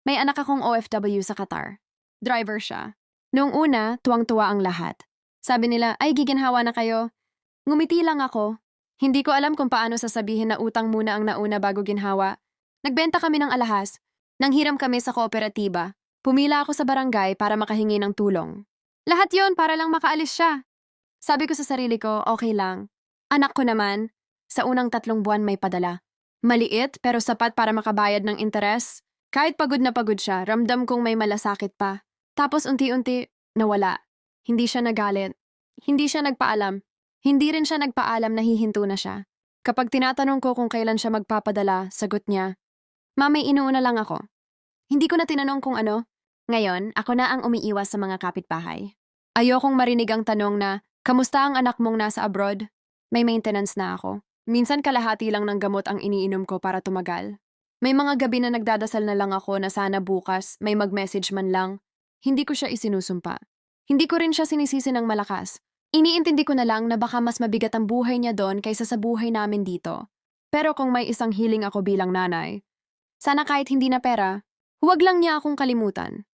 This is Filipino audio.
May anak akong OFW sa Qatar. Driver siya. Noong una, tuwang-tuwa ang lahat. Sabi nila, ay giginhawa na kayo. Ngumiti lang ako. Hindi ko alam kung paano sasabihin na utang muna ang nauna bago ginhawa. Nagbenta kami ng alahas. Nanghiram kami sa kooperatiba. Pumila ako sa barangay para makahingi ng tulong. Lahat yon para lang makaalis siya. Sabi ko sa sarili ko, okay lang. Anak ko naman, sa unang 3 buwan may padala. Maliit pero sapat para makabayad ng interes. Kahit pagod na pagod siya, ramdam kong may malasakit pa. Tapos unti-unti, nawala. Hindi siya nagalit. Hindi siya nagpaalam. Hindi rin siya nagpaalam na hihinto na siya. Kapag tinatanong ko kung kailan siya magpapadala, sagot niya, "Ma, may inuuna lang ako." Hindi ko na tinanong kung ano. Ngayon, ako na ang umiiwas sa mga kapitbahay. Ayokong marinig ang tanong na, "Kamusta ang anak mong nasa abroad?" May maintenance na ako. Minsan kalahati lang ng gamot ang iniinom ko para tumagal. May mga gabi na nagdadasal na lang ako na sana bukas may mag-message man lang. Hindi ko siya isinusumpa. Hindi ko rin siya sinisisi ng malakas. Iniintindi ko na lang na baka mas mabigat ang buhay niya doon kaysa sa buhay namin dito. Pero kung may isang hiling ako bilang nanay, sana kahit hindi na pera, huwag lang niya akong kalimutan.